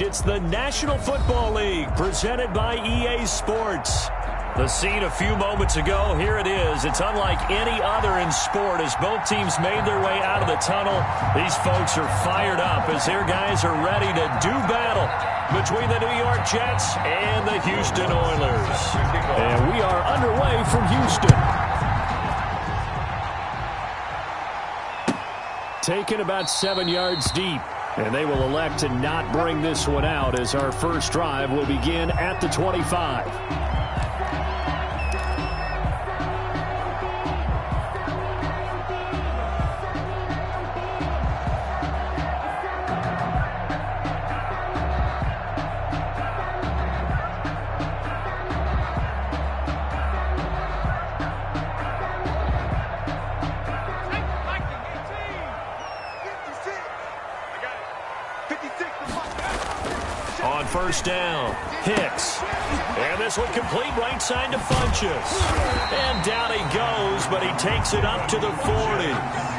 It's the National Football League presented by EA Sports. The scene a few moments ago, here it is. It's unlike any other in sport as both teams made their way out of the tunnel. These folks are fired up as their guys are ready to do battle between the New York Jets and the Houston Oilers. And we are underway from Houston. Taken about 7 yards deep. And they will elect to not bring this one out as our first drive will begin at the 25. On first down, Hicks. And this one complete right side to Funchess. And down he goes, but he takes it up to the 40.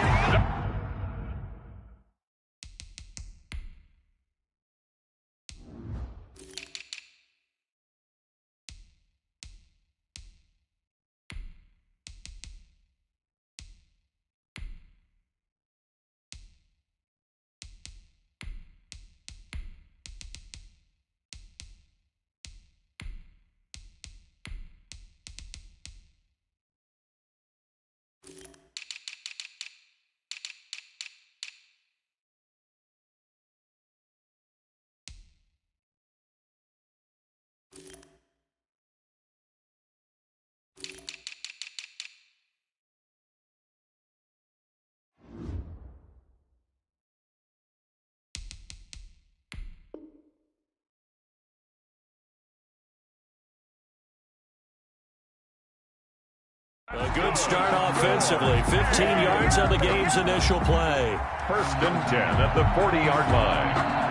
A good start offensively. 15 yards on the game's initial play. First and 10 at the 40-yard line.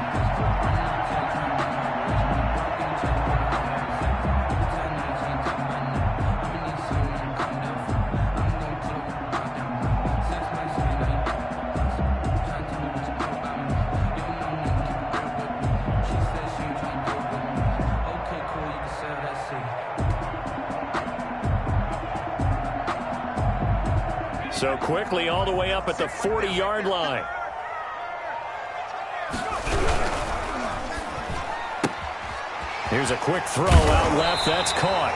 So quickly all the way up at the 40-yard line. Here's a quick throw out left. That's caught.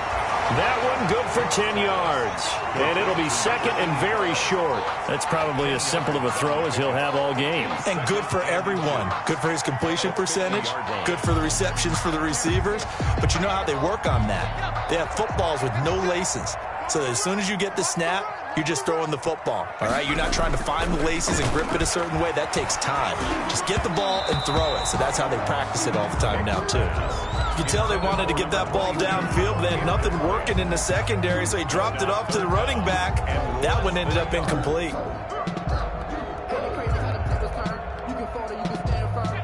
That one good for 10 yards. And it'll be second and very short. That's probably as simple of a throw as he'll have all game. And good for everyone. Good for his completion percentage. Good for the receptions for the receivers. But you know how they work on that. They have footballs with no laces. So as soon as you get the snap, you're just throwing the football, all right? You're not trying to find the laces and grip it a certain way. That takes time. Just get the ball and throw it. So that's how they practice it all the time now, too. You can tell they wanted to get that ball downfield, but they had nothing working in the secondary, so he dropped it off to the running back. That one ended up incomplete.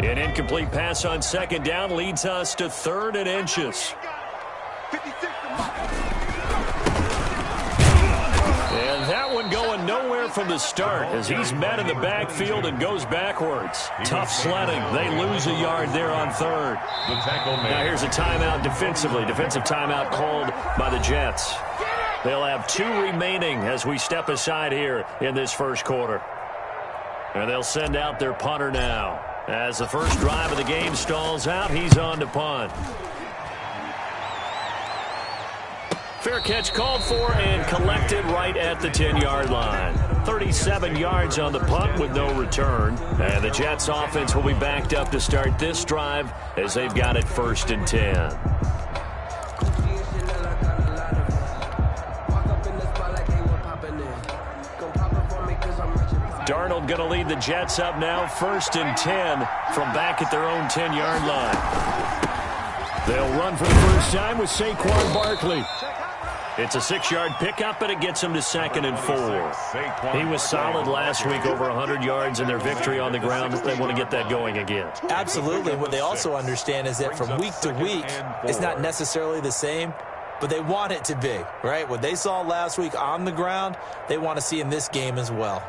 An incomplete pass on second down leads us to 3rd and inches. And that one going nowhere from the start as he's met in the backfield and goes backwards. Tough sledding. They lose a yard there on 3rd. Now here's a timeout defensively. Defensive timeout called by the Jets. They'll have 2 remaining as we step aside here in this first quarter. And they'll send out their punter now. As the first drive of the game stalls out, he's on to punt. Fair catch called for and collected right at the 10-yard line. 37 yards on the punt with no return. And the Jets offense will be backed up to start this drive as they've got it 1st and 10. Darnold going to lead the Jets up now, 1st and 10 from back at their own 10-yard line. They'll run for the first time with Saquon Barkley. It's a 6-yard pickup, but it gets him to 2nd and 4. He was solid last week, over 100 yards in their victory on the ground. They want to get that going again. Absolutely. What they also understand is that from week to week, it's not necessarily the same, but they want it to be, right? What they saw last week on the ground, they want to see in this game as well.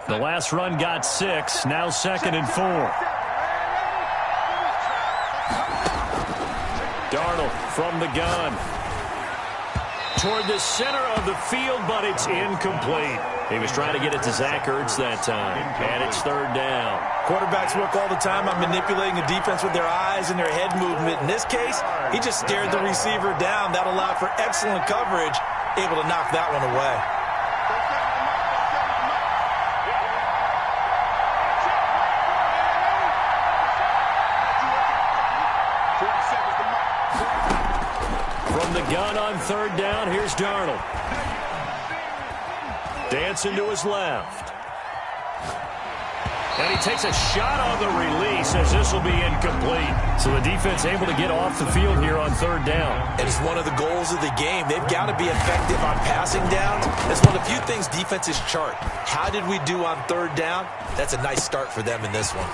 The last run got 6. Now 2nd and 4. Darnold from the gun. Toward the center of the field, but it's incomplete. He was trying to get it to Zach Ertz that time, and it's 3rd down. Quarterbacks work all the time on manipulating the defense with their eyes and their head movement. In this case, he just stared the receiver down. That allowed for excellent coverage, able to knock that one away. From the gun on 3rd down, here's Darnold. Dancing to his left. And he takes a shot on the release as this will be incomplete. So the defense able to get off the field here on 3rd down. It is one of the goals of the game. They've got to be effective on passing downs. That's one of the few things defenses chart. How did we do on 3rd down? That's a nice start for them in this one.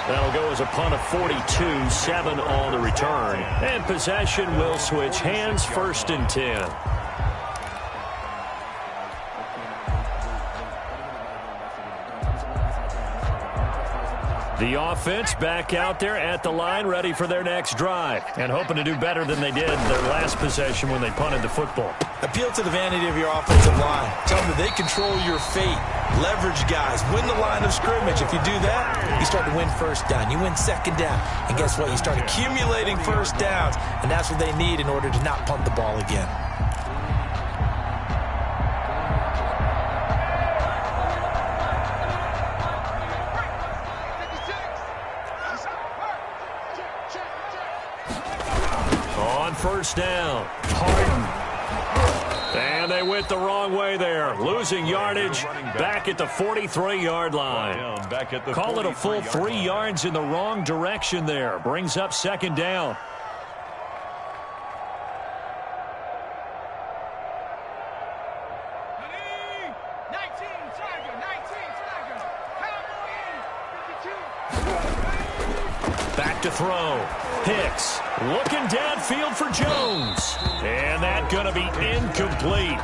That'll go as a punt of 42, 7 on the return. And possession will switch hands, 1st and 10. The offense back out there at the line, ready for their next drive, and hoping to do better than they did their last possession when they punted the football. Appeal to the vanity of your offensive line. Tell them that they control your fate. Leverage guys. Win the line of scrimmage. If you do that, you start to win 1st down. You win 2nd down. And guess what? You start accumulating 1st downs, and that's what they need in order to not punt the ball again. On 1st down, Harden. And they went the wrong way there. Losing yardage back at the 43-yard line. Call it a full 3 yards in the wrong direction there. Brings up 2nd down. Back to throw. Hicks looking downfield for Jones. And that going to be incomplete.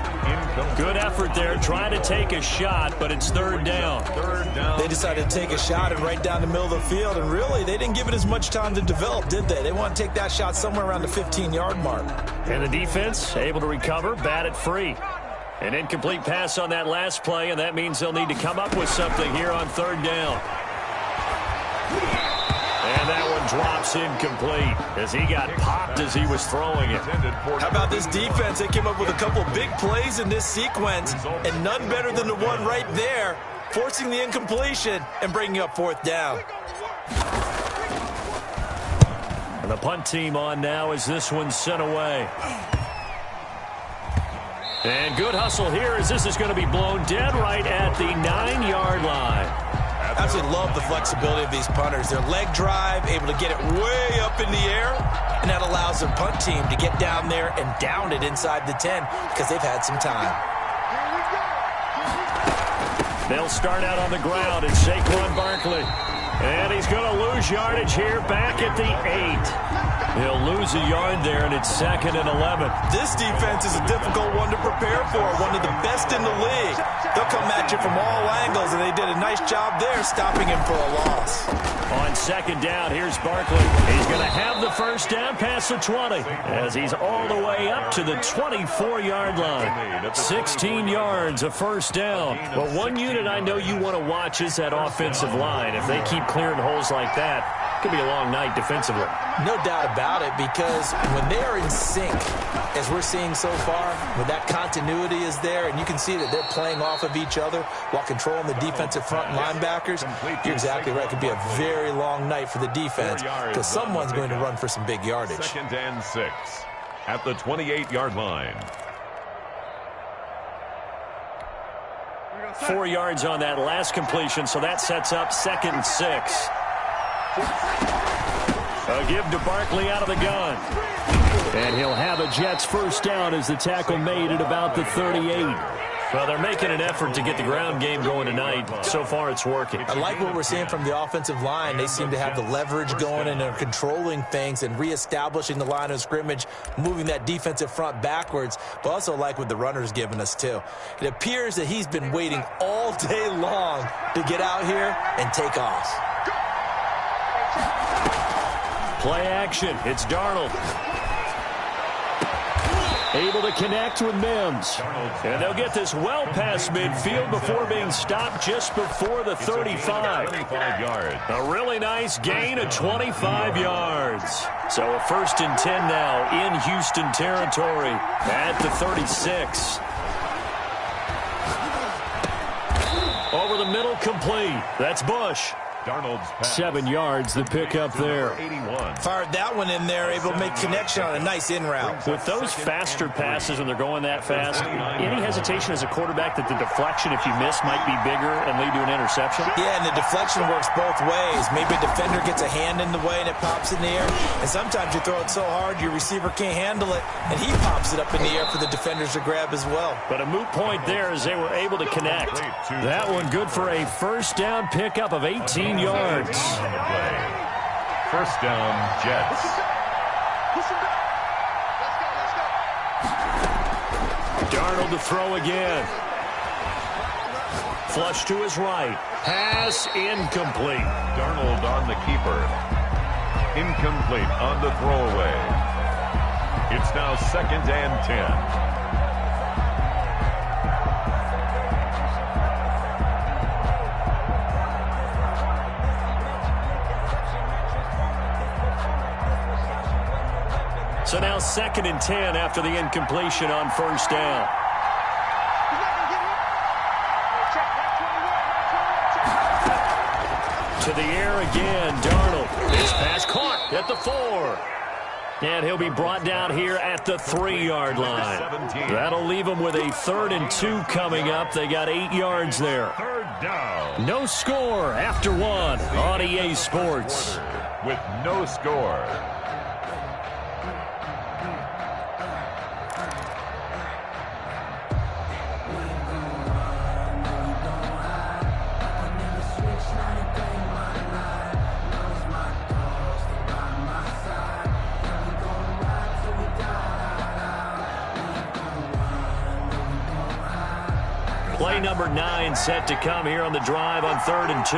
Good effort there trying to take a shot, but it's 3rd down. They decided to take a shot and right down the middle of the field, and really they didn't give it as much time to develop, did they? They want to take that shot somewhere around the 15-yard mark. And the defense able to recover, bat it free. An incomplete pass on that last play, and that means they'll need to come up with something here on 3rd down. And that one drops incomplete as he got popped as he was throwing it. How about this defense? They came up with a couple big plays in this sequence, and none better than the one right there, forcing the incompletion and bringing up 4th down. And the punt team on now as this one's sent away. And good hustle here as this is going to be blown dead right at the 9-yard line. Absolutely love the flexibility of these punters. Their leg drive, able to get it way up in the air, and that allows their punt team to get down there and down it inside the 10 because they've had some time. They'll start out on the ground, and Saquon Barkley. And he's going to lose yardage here back at the 8. He'll lose a yard there, and it's 2nd and 11. This defense is a difficult one to prepare for, one of the best in the league. They'll come at you from all angles, and they did a nice job there stopping him for a loss. On 2nd down, here's Barkley. He's going to have the 1st down past the 20 as he's all the way up to the 24-yard line. 16 yards of 1st down. But one unit I know you want to watch is that offensive line. If they keep clearing holes like that, it could be a long night defensively. No doubt about it, because when they are in sync, as we're seeing so far, when that continuity is there, and you can see that they're playing off of each other while controlling the defensive front linebackers, you're exactly right. It could be a very long night for the defense because someone's going to run for some big yardage. 2nd and 6 at the 28-yard line. 4 yards on that last completion, so that sets up 2nd and 6. A give to Barkley out of the gun. And he'll have a Jets 1st down as the tackle made at about the 38. Well, they're making an effort to get the ground game going tonight. So far, it's working. I like what we're seeing from the offensive line. They seem to have the leverage going and are controlling things and reestablishing the line of scrimmage, moving that defensive front backwards, but also like what the runner's giving us, too. It appears that he's been waiting all day long to get out here and take off. Play action. It's Darnold. Able to connect with Mims. And they'll get this well past midfield before being stopped just before the 35. 25 yards. A really nice gain of 25 yards. So a 1st and 10 now in Houston territory at the 36. Over the middle, complete. That's Bush. Darnold's pass. 7 yards, the pickup there. 81. Fired that one in there, able to make connection on a nice in route. With those faster passes when they're going that fast, any hesitation as a quarterback that the deflection, if you miss, might be bigger and lead to an interception? Yeah, and the deflection works both ways. Maybe a defender gets a hand in the way and it pops in the air. And sometimes you throw it so hard your receiver can't handle it, and he pops it up in the air for the defenders to grab as well. But a moot point there as they were able to connect. That one good for a 1st down pickup of 18 yards. 1st down, Jets. Darnold to throw again. Flush to his right. Pass incomplete. Darnold on the keeper. Incomplete on the throwaway. It's now 2nd and 10. So now 2nd and 10 after the incompletion on 1st down. To the air again, Darnold. This pass caught at the 4. And he'll be brought down here at the 3-yard line. That'll leave him with a 3rd and 2 coming up. They got 8 yards there. 3rd down. No score after 1 on EA Sports. With no score. Play number 9 set to come here on the drive on 3rd and 2.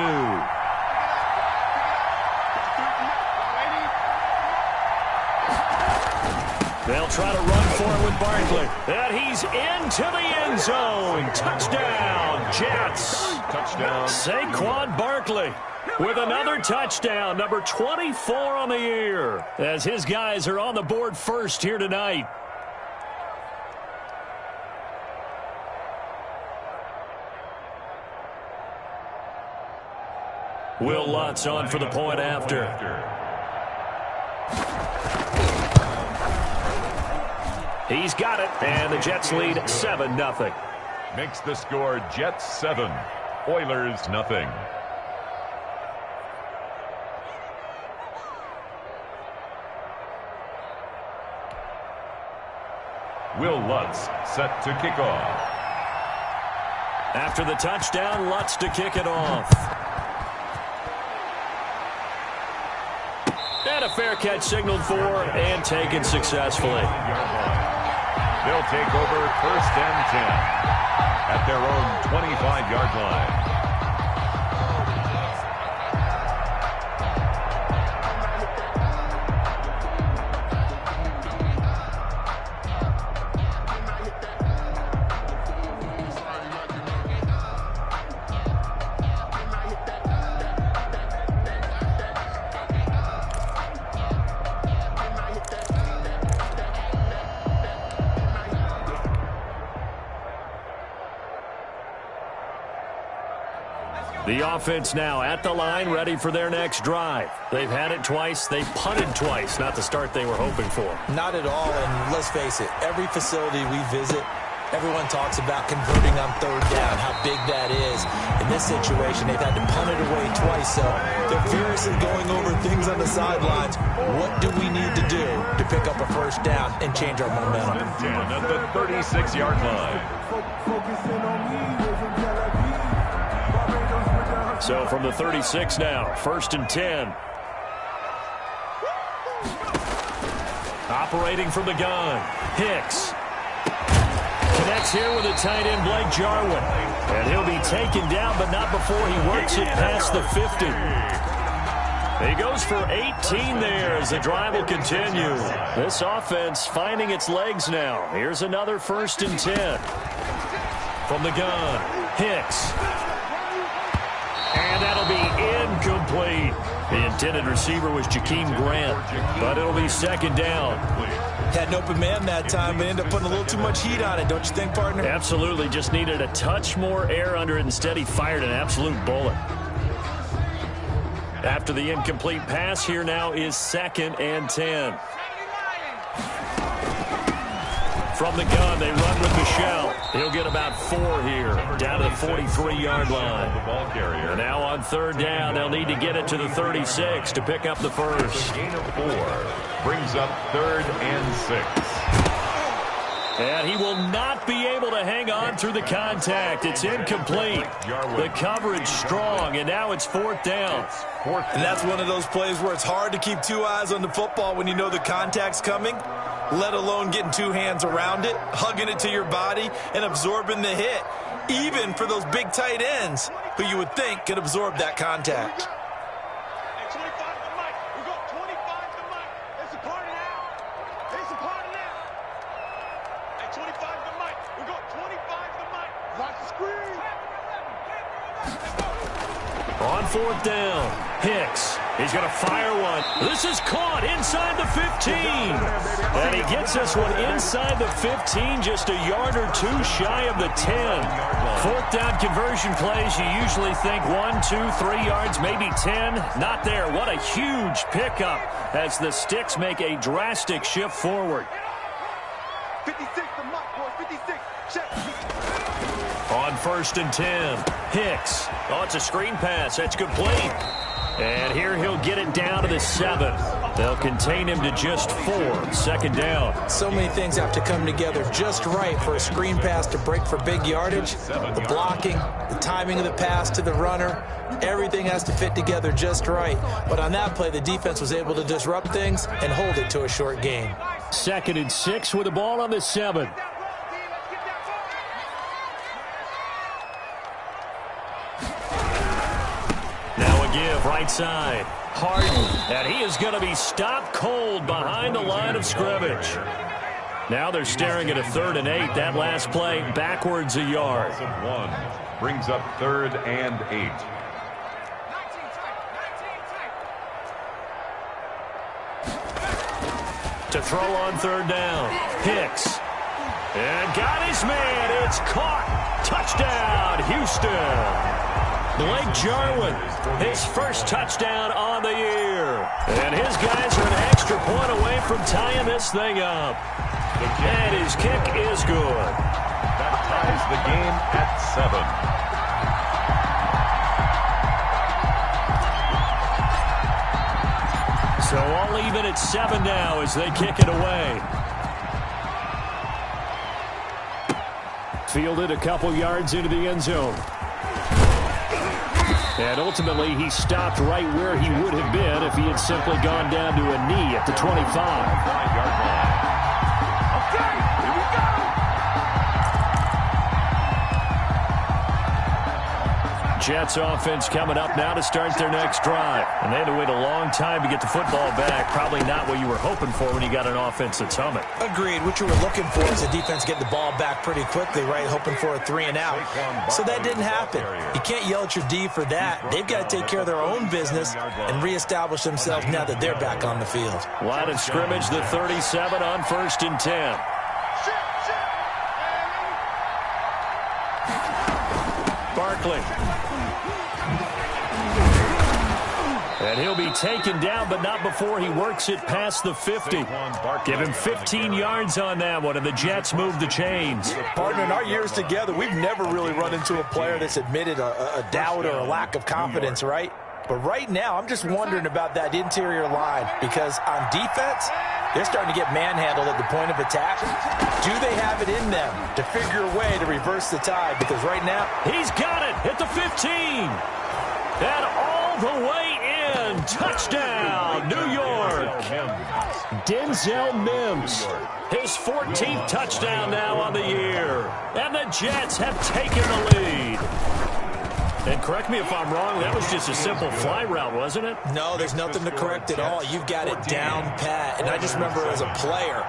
They'll try to run for it with Barkley. And he's into the end zone. Touchdown, Jets. Touchdown. Saquon Barkley with another touchdown, number 24 on the year, as his guys are on the board first here tonight. Will Lutz on for the point after. He's got it, and the Jets lead 7-0. Makes the score Jets 7, Oilers nothing. Will Lutz set to kick off. After the touchdown, Lutz to kick it off. And a fair catch signaled for and taken successfully. They'll take over 1st and 10 at their own 25-yard line. The offense now at the line, ready for their next drive. They've had it twice. They've punted twice. Not the start they were hoping for. Not at all, and let's face it, every facility we visit, Everyone talks about converting on third down, how big that is. In this situation, they've had to punt it away twice, so they're furiously going over things on the sidelines. What do we need to do to pick up a first down and change our momentum? At the 36-yard line. So from the 36 now, 1st and 10. Operating from the gun, Hicks. Connects here with a tight end, Blake Jarwin. And he'll be taken down, but not before he works it past the 50. He goes for 18 there as the drive will continue. This offense finding its legs now. Here's another 1st and 10. From the gun, Hicks. And that'll be incomplete. The intended receiver was Jakeem Grant, but it'll be 2nd down. Had an open man that time, but ended up putting a little too much heat on it, don't you think, partner? Absolutely. Just needed a touch more air under it. Instead, he fired an absolute bullet. After the incomplete pass, here now is 2nd and 10. From the gun, they run with Michelle. He'll get about 4 here, down to the 43-yard line. And now on 3rd down, they'll need to get it to the 36 to pick up the first. Gain of 4 brings up 3rd and 6. And he will not be able to hang on through the contact. It's incomplete. The coverage strong, and now it's 4th down. And that's one of those plays where it's hard to keep 2 eyes on the football when you know the contact's coming, let alone getting 2 hands around it, hugging it to your body, and absorbing the hit, even for those big tight ends who you would think could absorb that contact. On 4th down, Hicks. He's going to fire one. This is caught inside the 15. And he gets this one inside the 15, just a yard or 2 shy of the 10. 4th down conversion plays, you usually think 1, 2, 3 yards, maybe 10. Not there. What a huge pickup as the Sticks make a drastic shift forward. 56, the mark, boy, 56. Check. On 1st and 10, Hicks. Oh, it's a screen pass. That's complete. And here he'll get it down to the 7. They'll contain him to just 4. 2nd down. So many things have to come together just right for a screen pass to break for big yardage. The blocking, the timing of the pass to the runner, everything has to fit together just right. But on that play, the defense was able to disrupt things and hold it to a short gain. 2nd and 6 with the ball on the 7. Give right side. Harden. And he is going to be stopped cold behind the line of scrimmage. Now they're staring at a 3rd and 8. That last play backwards a yard. 1 brings up 3rd and 8. To throw on 3rd down. Hicks. And got his man. It's caught. Touchdown, Houston. Blake Jarwin, his first touchdown on the year. And his guys are an extra point away from tying this thing up. And his kick is good. That ties the game at 7. So all even at 7 now as they kick it away. Fielded a couple yards into the end zone. And ultimately, he stopped right where he would have been if he had simply gone down to a knee at the 25. 5-yard line. Okay, here we go. Jets offense coming up now to start their next drive. And they had to wait a long time to get the football back. Probably not what you were hoping for when you got an offense that's humming. Agreed. What you were looking for is the defense getting the ball back pretty quickly, right? Hoping for a 3 and out. So that didn't happen. You can't yell at your D for that. They've got to take care of their own business and reestablish themselves now that they're back on the field. Line of scrimmage, the 37 on 1st and 10. Barkley. And he'll be taken down, but not before he works it past the 50. Give him 15 yards on that one, and the Jets move the chains. Partner, in our years together, we've never really run into a player that's admitted a doubt or a lack of confidence, right? But right now, I'm just wondering about that interior line, because on defense, they're starting to get manhandled at the point of attack. Do they have it in them to figure a way to reverse the tide? Because right now, he's got it at the 15. And all the way in. Touchdown, New York. Denzel Mims. His 14th touchdown now on the year. And the Jets have taken the lead. And correct me if I'm wrong, that was just a simple fly route, wasn't it? No, there's nothing to correct at all. You've got it down pat. And I just remember as a player,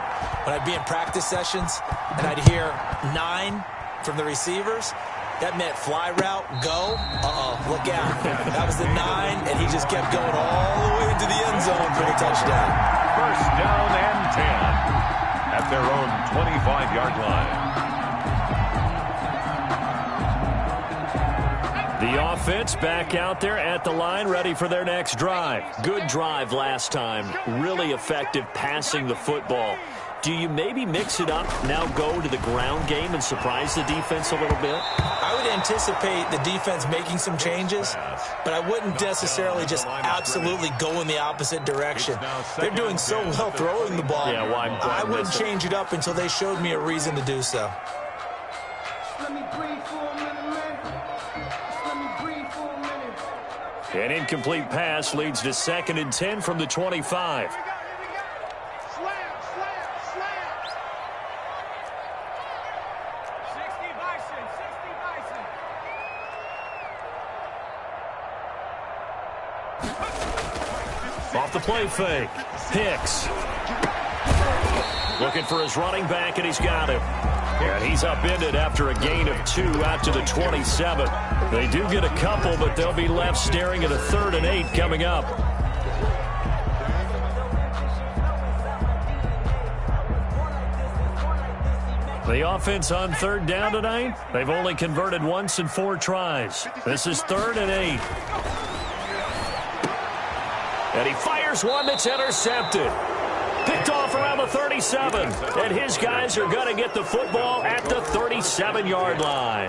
when I'd be in practice sessions and I'd hear 9 from the receivers, that meant fly route, go. Look out. That was the 9, and he just kept going all the way into the end zone for the touchdown. First down and 10 at their own 25-yard line. The offense back out there at the line, ready for their next drive. Good drive last time. Really effective passing the football. Do you maybe mix it up, now go to the ground game and surprise the defense a little bit? I would anticipate the defense making some changes, but I wouldn't necessarily just absolutely go in the opposite direction. They're doing so well throwing the ball. Yeah, why I wouldn't change it up until they showed me a reason to do so. An incomplete pass leads to 2nd and 10 from the 25. Off the play fake. Hicks. Looking for his running back, and he's got him. And he's upended after a gain of 2 out to the 27. They do get a couple, but they'll be left staring at a 3rd and 8 coming up. The offense on 3rd down tonight, they've only converted once in 4 tries. This is 3rd and 8. And he fires one that's intercepted. Picked off around the 37. And his guys are going to get the football at the 37-yard line.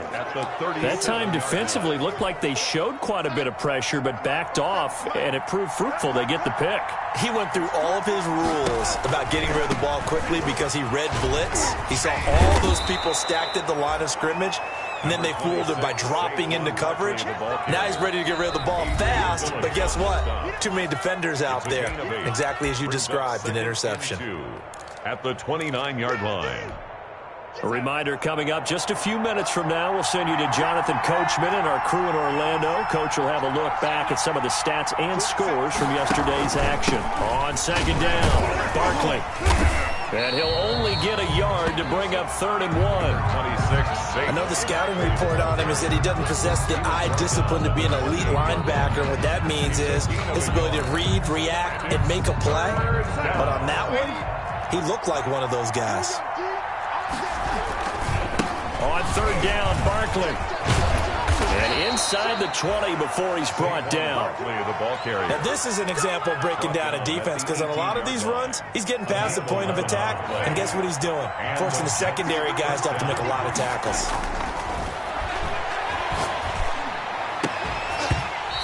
That time defensively looked like they showed quite a bit of pressure but backed off, and it proved fruitful. They get the pick. He went through all of his rules about getting rid of the ball quickly because he read blitz. He saw all those people stacked at the line of scrimmage, and then they fooled him by dropping into coverage. Now he's ready to get rid of the ball fast, but guess what? Too many defenders out there. Exactly as you described, an interception. At the 29-yard line. A reminder coming up just a few minutes from now, we'll send you to Jonathan Coachman and our crew in Orlando. Coach will have a look back at some of the stats and scores from yesterday's action. On 2nd down, Barkley. And he'll only get a yard to bring up 3rd and 1. 26. I know the scouting report on him is that he doesn't possess the eye discipline to be an elite linebacker. What that means is his ability to read, react, and make a play. But on that one, he looked like one of those guys. On 3rd down, Barkley. And inside the 20 before he's brought down. Now, this is an example of breaking down a defense, because on a lot of these runs, he's getting past the point of attack, and guess what he's doing? Forcing the secondary guys to have to make a lot of tackles.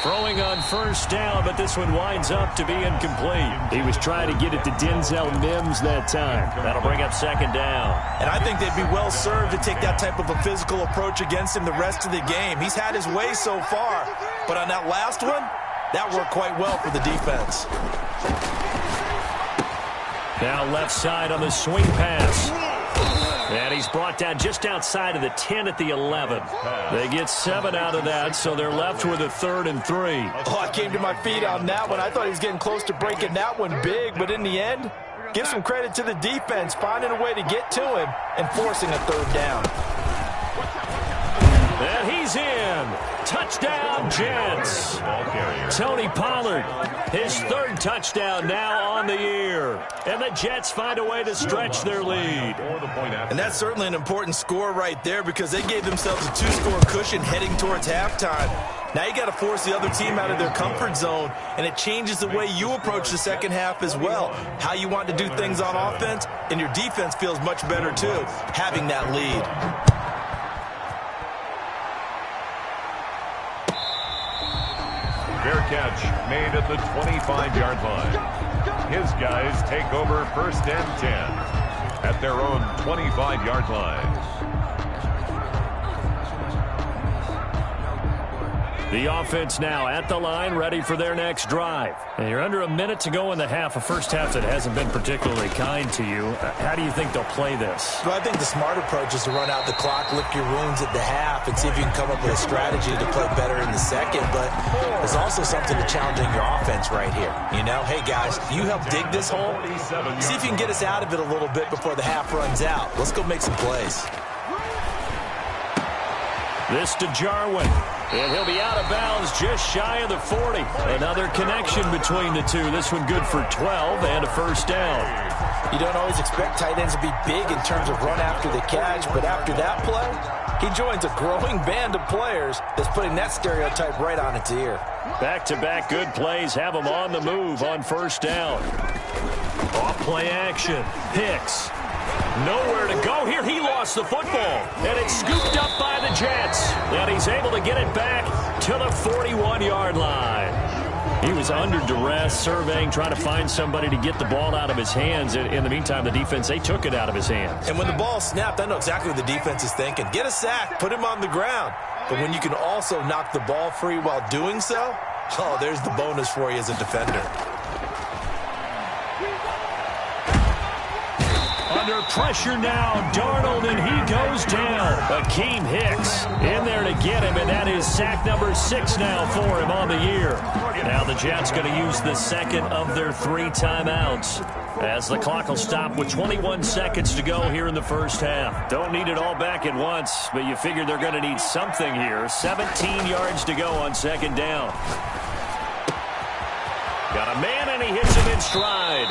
Throwing on 1st down, but this one winds up to be incomplete. He was trying to get it to Denzel Mims that time. That'll bring up 2nd down. And I think they'd be well served to take that type of a physical approach against him the rest of the game. He's had his way so far, but on that last one, that worked quite well for the defense. Now left side on the swing pass. And he's brought down just outside of the 10 at the 11. They get 7 out of that, so they're left with a 3rd and 3. Oh, I came to my feet on that one. I thought he was getting close to breaking that one big, but in the end, give some credit to the defense, finding a way to get to him and forcing a 3rd down. And he's in. Touchdown, Jets. Tony Pollard, his third touchdown now on the year. And the Jets find a way to stretch their lead. And that's certainly an important score right there because they gave themselves a 2-score cushion heading towards halftime. Now you got to force the other team out of their comfort zone, and it changes the way you approach the second half as well. How you want to do things on offense, and your defense feels much better too, having that lead. Fair catch made at the 25-yard line. His guys take over 1st and 10 at their own 25-yard line. The offense now at the line, ready for their next drive. And you're under a minute to go in the half, a first half that hasn't been particularly kind to you. How do you think they'll play this? Well, I think the smart approach is to run out the clock, lick your wounds at the half, and see if you can come up with a strategy to play better in the second. But there's also something to challenging your offense right here. You know, hey, guys, you help dig this hole. See if you can get us out of it a little bit before the half runs out. Let's go make some plays. This to Jarwin. And he'll be out of bounds just shy of the 40. Another connection between the two. This one good for 12 and a first down. You don't always expect tight ends to be big in terms of run after the catch, but after that play, he joins a growing band of players that's putting that stereotype right on its ear. Back-to-back good plays have him on the move on first down. Off play action. Hicks. Nowhere to go here. He lost the football, and it's scooped up by the Jets. And he's able to get it back to the 41-yard line. He was under duress, surveying, trying to find somebody to get the ball out of his hands. In the meantime, the defense, they took it out of his hands. And when the ball snapped, I know exactly what the defense is thinking. Get a sack, put him on the ground. But when you can also knock the ball free while doing so, oh, there's the bonus for you as a defender. Under pressure now, Darnold, and he goes down. Akeem Hicks in there to get him, and that is sack number 6 now for him on the year. Now the Jets going to use the second of their 3 timeouts as the clock will stop with 21 seconds to go here in the first half. Don't need it all back at once, but you figure they're going to need something here. 17 yards to go on second down. Got a man, and he hits him in stride.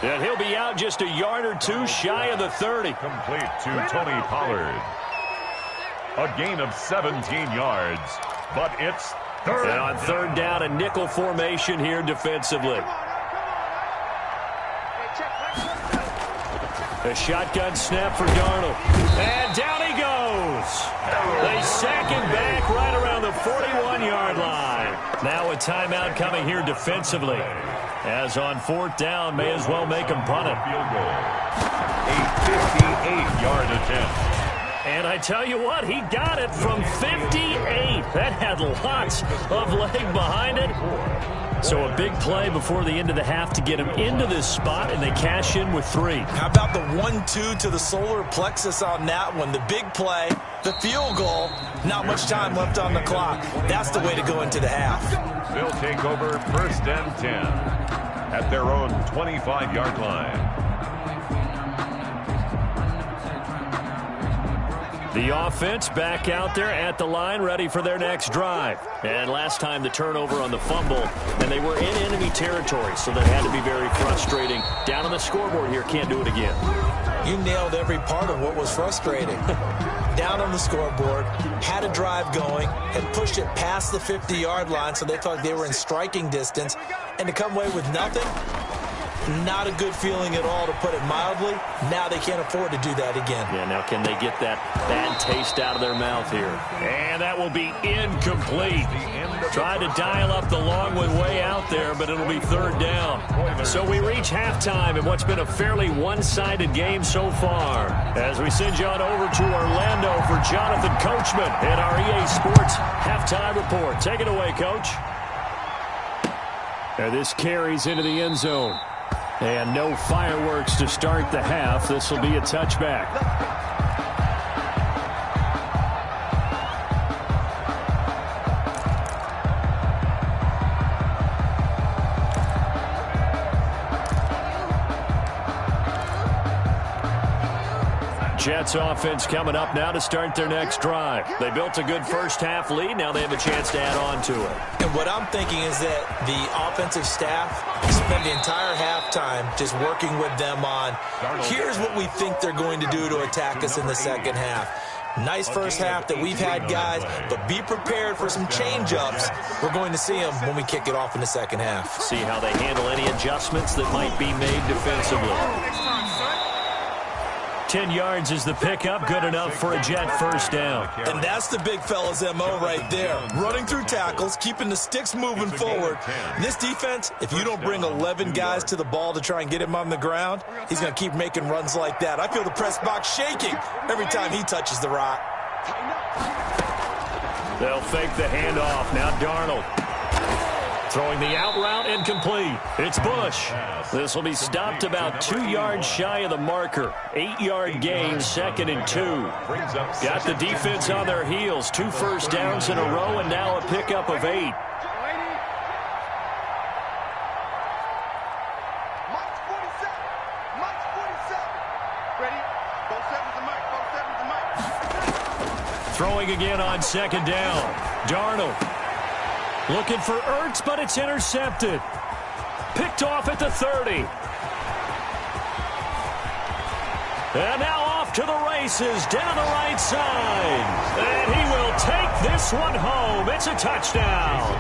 And he'll be out just a yard or 2 shy of the 30. Complete to Tony Pollard. A gain of 17 yards, but it's third. And on third down, a nickel formation here defensively. A shotgun snap for Darnold. And down he goes. They sack him back right around the 41-yard line. Now a timeout coming here defensively. As on fourth down, may as well make him punt it. Field goal. A 58-yard attempt. And I tell you what, he got it from 58. That had lots of leg behind it. So a big play before the end of the half to get him into this spot, and they cash in with 3. How about the 1-2 to the solar plexus on that one? The big play, the field goal, not much time left on the clock. That's the way to go into the half. They'll take over 1st and 10 at their own 25-yard line. The offense back out there at the line, ready for their next drive. And last time the turnover on the fumble, and they were in enemy territory, so that had to be very frustrating. Down on the scoreboard here, can't do it again. You nailed every part of what was frustrating. Down on the scoreboard, had a drive going, had pushed it past the 50-yard line, so they thought they were in striking distance, and to come away with nothing, not a good feeling at all, to put it mildly. Now they can't afford to do that again. Yeah, now can they get that bad taste out of their mouth here? And that will be incomplete. Tried to dial up the long one way out there, but it'll be third down. So we reach halftime in what's been a fairly one-sided game so far. As we send you on over to Orlando for Jonathan Coachman in our EA Sports Halftime Report. Take it away, Coach. And this carries into the end zone. And no fireworks to start the half. This will be a touchback. Jets offense coming up now to start their next drive. They built a good first-half lead. Now they have a chance to add on to it. And what I'm thinking is that the offensive staff spend the entire halftime just working with them on, here's what we think they're going to do to attack us in the second half. Nice first half that we've had, guys, but be prepared for some change-ups. We're going to see them when we kick it off in the second half. See how they handle any adjustments that might be made defensively. 10 yards is the pickup, good enough for a Jet first down. And that's the big fella's MO right there. Running through tackles, keeping the sticks moving forward. This defense, if you don't bring 11 guys to the ball to try and get him on the ground, he's going to keep making runs like that. I feel the press box shaking every time he touches the rock. They'll fake the handoff. Now Darnold. Throwing the out route incomplete. It's Bush. This will be stopped about 2 yards shy of the marker. 8-yard gain, 2nd and 2. Got the defense on their heels. 2 first downs in a row and now a pickup of 8. Throwing again on 2nd down. Darnold. Looking for Ertz, but it's intercepted. Picked off at the 30. And now off to the races down the right side. And he will take this one home. It's a touchdown.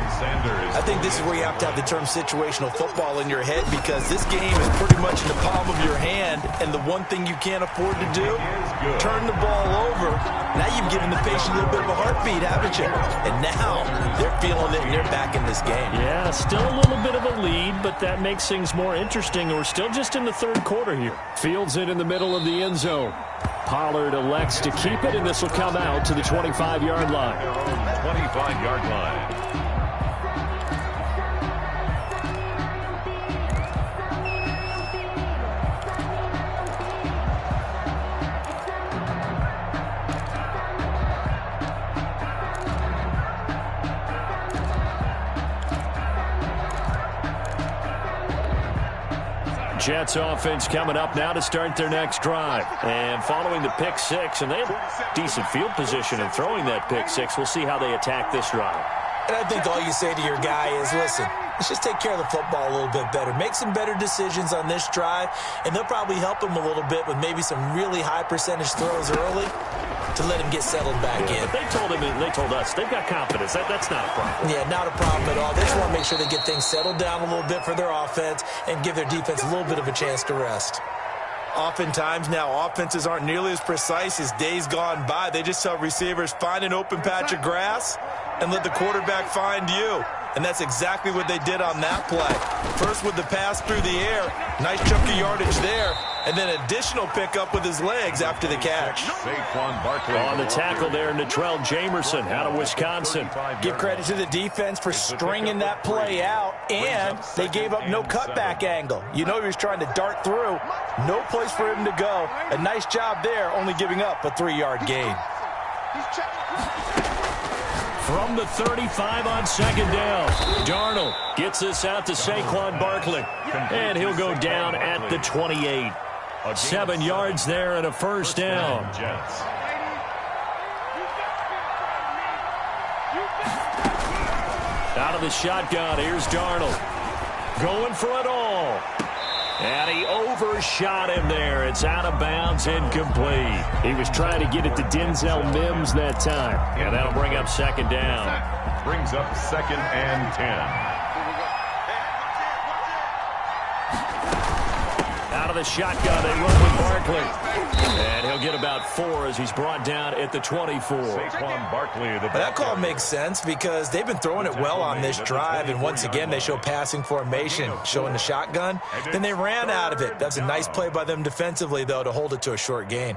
I think this is where you have to have the term situational football in your head, because this game is pretty much in the palm of your hand, and the one thing you can't afford to do, turn the ball over. Now you've given the patient a little bit of a heartbeat, haven't you? And now they're feeling it, and they're back in this game. Yeah, still a little bit of a lead, but that makes things more interesting. We're still just in the third quarter here. Fields it in the middle of the end zone. Pollard elects to keep it, and this will come out to the 25-yard line. 25-yard line. Jets offense coming up now to start their next drive. And following the pick six, and they have decent field position in throwing that pick six. We'll see how they attack this drive. And I think all you say to your guy is, listen, let's just take care of the football a little bit better. Make some better decisions on this drive, and they'll probably help him a little bit with maybe some really high percentage throws early to let him get settled back in. But they told him, and they told us, they've got confidence. That's not a problem. Yeah, not a problem at all. They just want to make sure they get things settled down a little bit for their offense and give their defense a little bit of a chance to rest. Oftentimes now, offenses aren't nearly as precise as days gone by. They just tell receivers, find an open patch of grass and let the quarterback find you. And that's exactly what they did on that play. First with the pass through the air, nice chunk of yardage there, and then additional pickup with his legs after the catch. On the tackle there, Natrell Jamerson out of Wisconsin. Give credit to the defense for stringing that play out, and they gave up no cutback angle. You know he was trying to dart through. No place for him to go. A nice job there, only giving up a 3-yard gain. From the 35 on 2nd down, Darnold gets this out to Saquon Barkley, and he'll go down at the 28. 7 yards there and a first down. Out of the shotgun, here's Darnold. Going for it all. And he overshot him there. It's out of bounds, incomplete. He was trying to get it to Denzel Mims that time. And that'll bring up 2nd down. Brings up 2nd and 10. Out of the shotgun, they run with Barkley. And he'll get about 4 as he's brought down at the 24. Saquon Barkley, that call makes sense because they've been throwing it well on this drive, and once again they show passing formation, showing the shotgun. Then they ran out of it. That's a nice play by them defensively, though, to hold it to a short gain.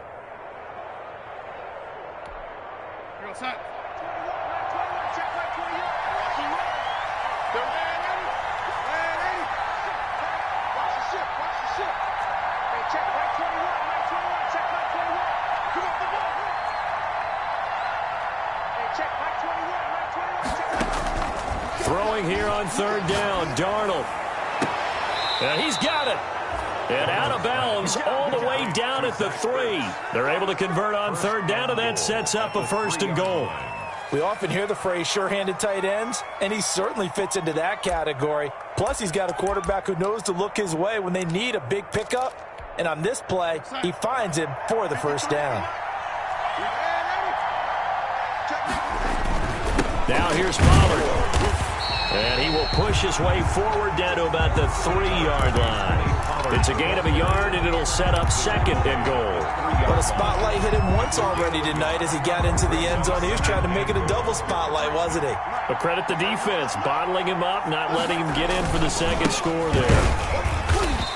Throwing here on 3rd down, Darnold. And he's got it. And out of bounds all the way down at the 3. They're able to convert on third down, and that sets up a 1st and goal. We often hear the phrase sure-handed tight ends, and he certainly fits into that category. Plus, he's got a quarterback who knows to look his way when they need a big pickup. And on this play, he finds him for the 1st down. Now here's Pollard. And he will push his way forward down to about the 3-yard line. It's a gain of a yard, and it'll set up 2nd and goal. Well, the spotlight hit him once already tonight as he got into the end zone. He was trying to make it a double spotlight, wasn't he? But credit the defense, bottling him up, not letting him get in for the 2nd score there.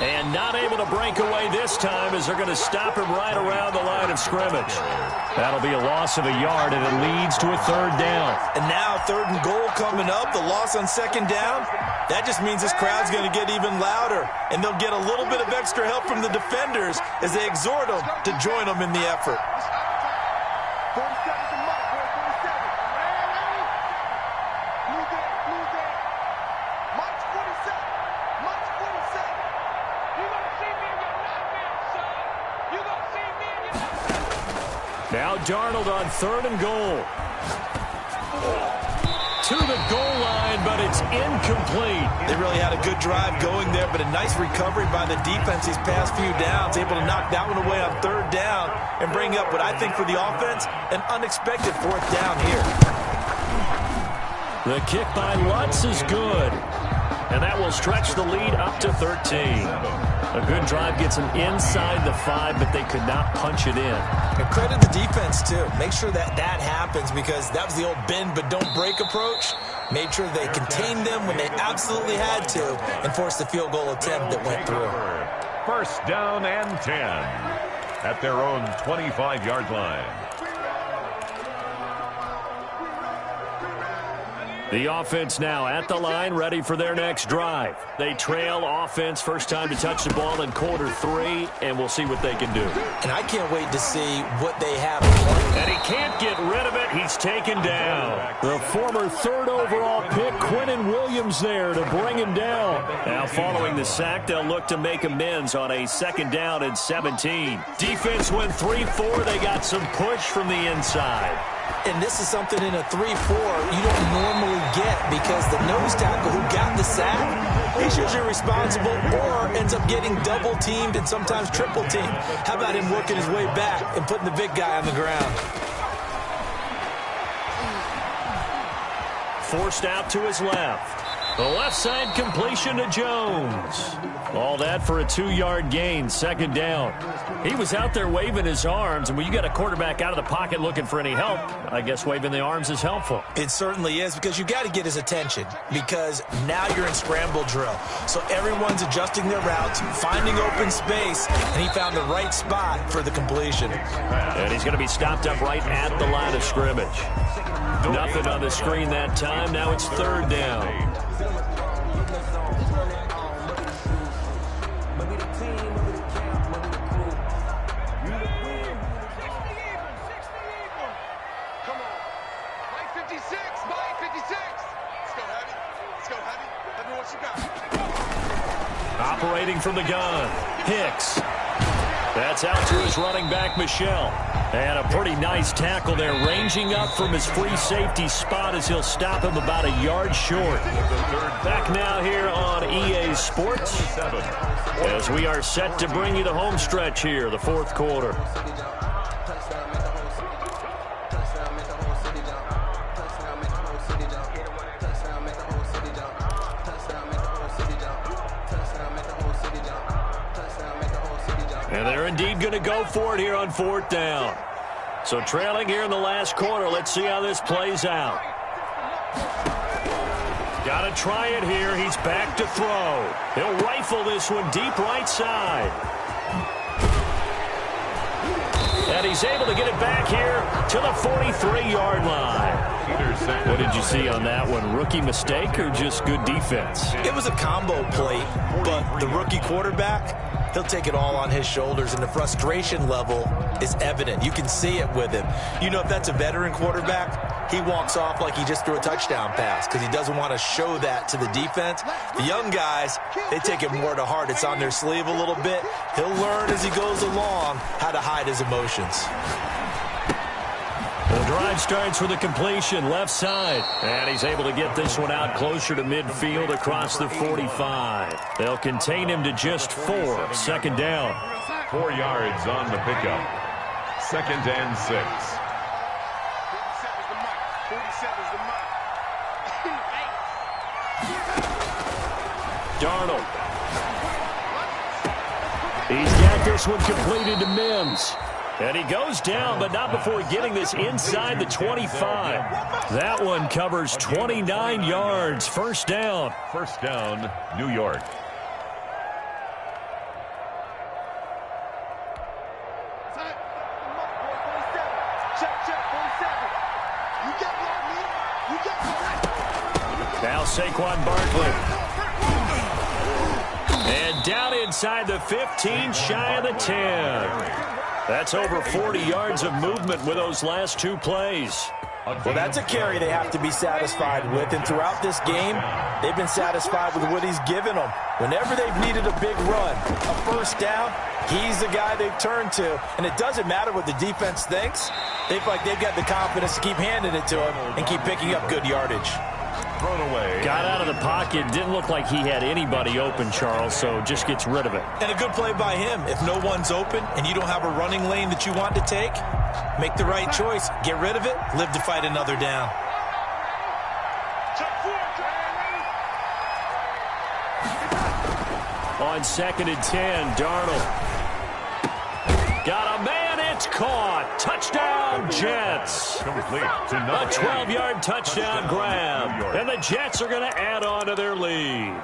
And not able to break away this time as they're going to stop him right around the line of scrimmage. That'll be a loss of a yard, and it leads to a 3rd down. And now 3rd and goal coming up, the loss on 2nd down. That just means this crowd's going to get even louder, and they'll get a little bit of extra help from the defenders as they exhort them to join them in the effort. 47 to Mike, boy, 47. Blue day. Mike's 47. Mike's 47. You gonna see me in your nightmare, son. You gonna see me in your nightmare. Now Darnold on 3rd and goal. To the goal line, but it's incomplete. They really had a good drive going there, but a nice recovery by the defense these past few downs, able to knock that one away on 3rd down and bring up what I think for the offense, an unexpected 4th down here. The kick by Lutz is good, and that will stretch the lead up to 13. A good drive gets them inside the 5, but they could not punch it in. And credit the defense, too. Make sure that happens because that was the old bend but don't break approach. Made sure they contained them when they absolutely had to and forced the field goal attempt that went through. 1st down and 10 at their own 25-yard line. The offense now at the line, ready for their next drive. They trail offense, first time to touch the ball in quarter 3, and we'll see what they can do. And I can't wait to see what they have. And he can't get rid of it. He's taken down. The former 3rd overall pick, Quinnen Williams, there to bring him down. Now following the sack, they'll look to make amends on a 2nd down and 17. Defense went 3-4. They got some push from the inside. And this is something in a 3-4 you don't normally get because the nose tackle who got the sack, he's usually responsible or ends up getting double-teamed and sometimes triple-teamed. How about him working his way back and putting the big guy on the ground? Forced out to his left. The left side completion to Jones. All that for a 2-yard gain, 2nd down. He was out there waving his arms, and when you got a quarterback out of the pocket looking for any help, I guess waving the arms is helpful. It certainly is because you got to get his attention because now you're in scramble drill. So everyone's adjusting their routes, finding open space, and he found the right spot for the completion. And he's going to be stopped up right at the line of scrimmage. Nothing on the screen that time. Now it's 3rd down. Operating from the gun, Hicks. That's out to his running back, Michelle. And a pretty nice tackle there, ranging up from his free safety spot as he'll stop him about a yard short. Back now here on EA Sports as we are set to bring you the home stretch here, the 4th quarter. And they're indeed going to go for it here on 4th down. So trailing here in the last quarter. Let's see how this plays out. Got to try it here. He's back to throw. He'll rifle this one deep right side. And he's able to get it back here to the 43-yard line. What did you see on that one? Rookie mistake or just good defense? It was a combo play, but the rookie quarterback, he'll take it all on his shoulders, and the frustration level is evident. You can see it with him. You know, if that's a veteran quarterback, he walks off like he just threw a touchdown pass because he doesn't want to show that to the defense. The young guys, they take it more to heart. It's on their sleeve a little bit. He'll learn as he goes along how to hide his emotions. The drive starts with a completion left side. And he's able to get this one out closer to midfield across the 45. They'll contain him to just 4. Second down. 4 yards on the pickup. 2nd and 6. 47's the mark. 47's the mark. Darnold. He's got this one completed to Mims. And he goes down, but not before getting this inside the 25. That one covers 29 yards. First down. First down, New York. Now Saquon Barkley. And down inside the 15, shy of the 10. That's over 40 yards of movement with those last 2 plays. Well, that's a carry they have to be satisfied with. And throughout this game, they've been satisfied with what he's given them. Whenever they've needed a big run, a first down, he's the guy they've turned to. And it doesn't matter what the defense thinks. They feel like they've got the confidence to keep handing it to him and keep picking up good yardage. Thrown away. Got out of the pocket. Didn't look like he had anybody open, Charles, so just gets rid of it. And a good play by him. If no one's open and you don't have a running lane that you want to take, make the right choice. Get rid of it. Live to fight another down. On 2nd and 10, Darnold. Got a man. It's caught. Touchdown, Jets. Complete to number A 12-yard touchdown grab. And the Jets are going to add on to their lead.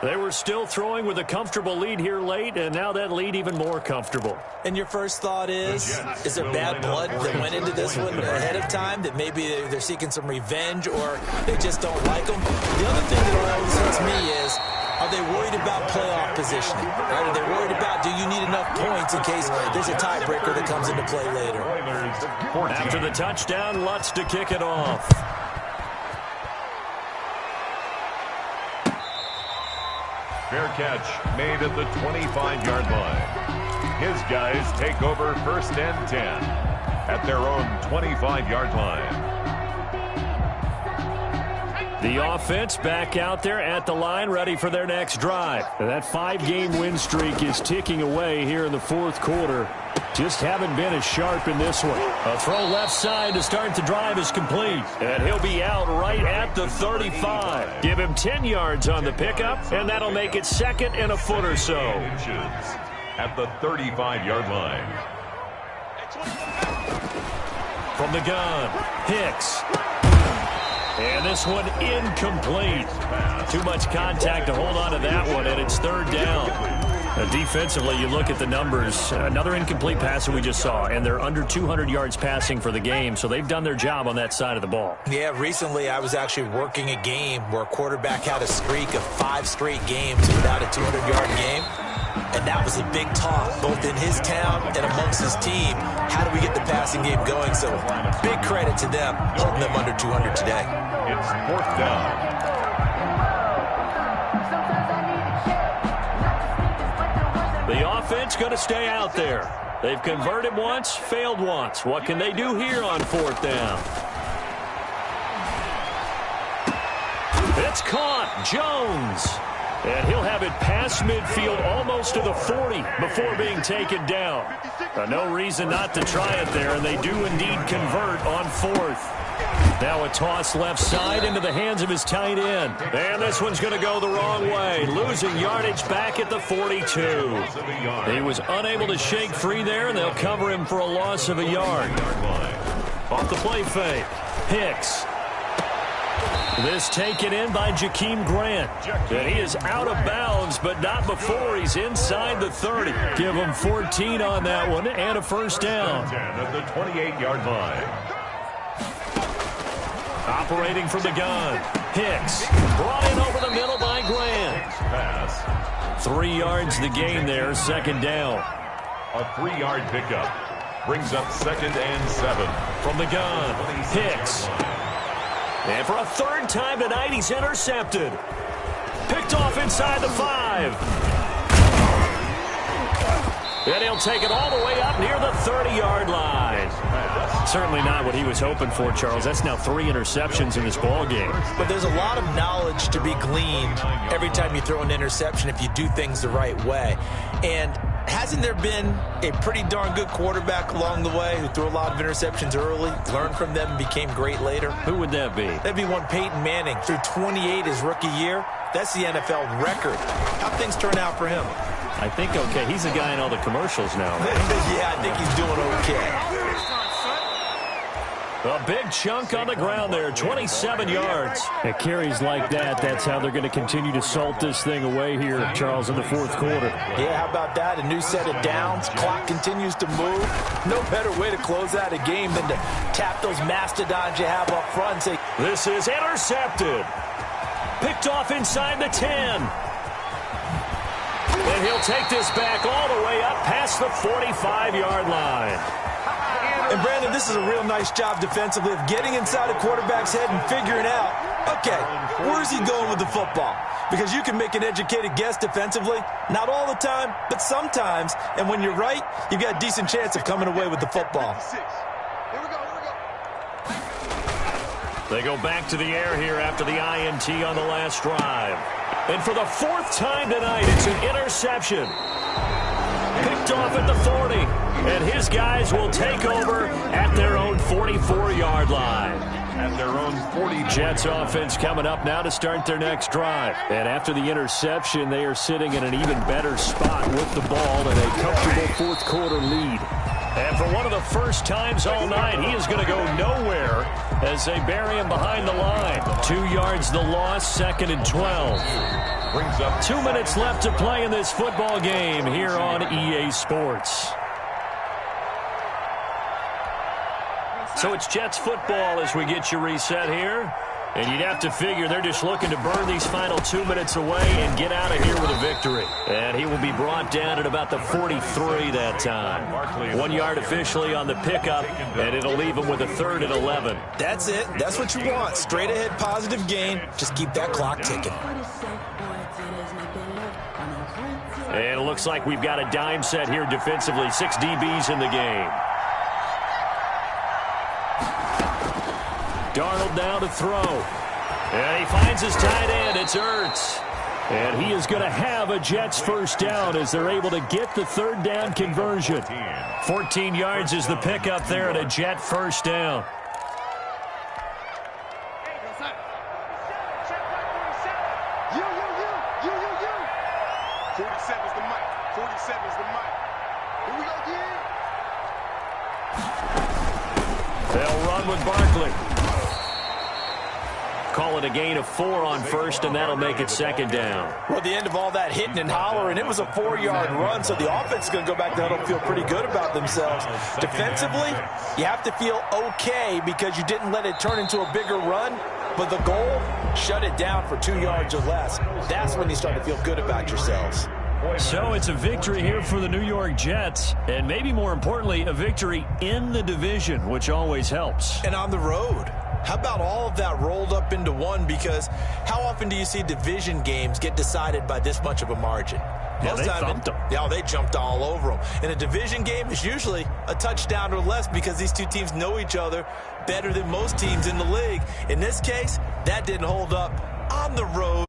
They were still throwing with a comfortable lead here late, and now that lead even more comfortable. And your first thought is there bad blood that went into this one ahead of time, that maybe they're seeking some revenge or they just don't like them? The other thing that always hits me is, are they worried about playoff positioning? Right? Are they worried about, do you need enough points in case there's a tiebreaker that comes into play later? After the touchdown, Lutz to kick it off. Fair catch made at the 25-yard line. His guys take over 1st and 10 at their own 25-yard line. The offense back out there at the line, ready for their next drive. That 5-game win streak is ticking away here in the 4th quarter. Just haven't been as sharp in this one. A throw left side to start the drive is complete. And he'll be out right at the 35. Give him 10 yards on the pickup, and that'll make it 2nd and a foot or so. At the 35-yard line. From the gun, Hicks. And this one incomplete. Too much contact to hold on to that one, and it's 3rd down. Defensively, you look at the numbers. Another incomplete pass that we just saw, and they're under 200 yards passing for the game, so they've done their job on that side of the ball. Yeah, recently I was actually working a game where a quarterback had a streak of 5 straight games without a 200-yard game. And that was a big talk, both in his town and amongst his team. How do we get the passing game going? So big credit to them, holding them under 200 today. It's 4th down. The offense going to stay out there. They've converted once, failed once. What can they do here on 4th down? It's caught. Jones. And he'll have it past midfield almost to the 40 before being taken down. No reason not to try it there, and they do indeed convert on 4th. Now a toss left side into the hands of his tight end. And this one's going to go the wrong way. Losing yardage back at the 42. He was unable to shake free there, and they'll cover him for a loss of a yard. Off the play fake. Hicks. This taken in by Jakeem Grant. And he is out of bounds, but not before he's inside the 30. Give him 14 on that one and a first down. At the 28-yard line. Operating from the gun. Hicks. Brought in over the middle by Grant. Pass. 3 yards the gain there, 2nd down. A 3-yard pickup. Brings up 2nd and 7. From the gun, Hicks. And for a third time tonight, he's intercepted. Picked off inside the 5. And he'll take it all the way up near the 30-yard line. Certainly not what he was hoping for, Charles. That's now 3 interceptions in this ball game. But there's a lot of knowledge to be gleaned every time you throw an interception if you do things the right way. And hasn't there been a pretty darn good quarterback along the way who threw a lot of interceptions early, learned from them, and became great later? Who would that be? That'd be one Peyton Manning. Threw 28 his rookie year. That's the NFL record. How'd things turn out for him? I think okay. He's a guy in all the commercials now. Yeah, I think he's doing okay. A big chunk on the ground there, 27 yards. At carries like that, that's how they're going to continue to salt this thing away here, Charles, in the fourth quarter. Yeah, how about that? A new set of downs. Clock continues to move. No better way to close out a game than to tap those mastodons you have up front and say, this is intercepted. Picked off inside the 10. And he'll take this back all the way up past the 45-yard line. And, Brandon, this is a real nice job defensively of getting inside a quarterback's head and figuring out, okay, where's he going with the football? Because you can make an educated guess defensively, not all the time, but sometimes. And when you're right, you've got a decent chance of coming away with the football. Here we go. They go back to the air here after the INT on the last drive. And for the 4th time tonight, it's an interception. Picked off at the 40. And his guys will take over at their own 44-yard line. At their own 40. Jets offense coming up now to start their next drive. And after the interception, they are sitting in an even better spot with the ball and a comfortable fourth quarter lead. And for one of the first times all night, he is going to go nowhere as they bury him behind the line. 2 yards the loss, 2nd and 12. Brings up 2 minutes left to play in this football game here on EA Sports. So it's Jets football as we get you reset here. And you'd have to figure they're just looking to burn these final 2 minutes away and get out of here with a victory. And he will be brought down at about the 43 that time. 1 yard officially on the pickup, and it'll leave him with a 3rd and 11. That's it. That's what you want. Straight ahead positive gain. Just keep that clock ticking. And it looks like we've got a dime set here defensively. 6 DBs in the game. Darnold now to throw. And he finds his tight end. It's Ertz. And he is going to have a Jets first down as they're able to get the 3rd down conversion. 14 yards is the pickup there at a Jet first down. You. 47's the mic. 47's the mic. Here we go again. They'll run with Barkley. Call it a gain of 4 on first, and that'll make it 2nd down. Well, the end of all that hitting and hollering, it was a 4-yard run, so the offense is going to go back to huddle and feel pretty good about themselves. Defensively, you have to feel okay because you didn't let it turn into a bigger run, but the goal, shut it down for 2 yards or less. That's when you start to feel good about yourselves. So it's a victory here for the New York Jets, and maybe more importantly, a victory in the division, which always helps. And on the road. How about all of that rolled up into one? Because how often do you see division games get decided by this much of a margin? Yeah, they thumped them. Yeah, they jumped all over them. And a division game is usually a touchdown or less because these two teams know each other better than most teams in the league. In this case, that didn't hold up on the road.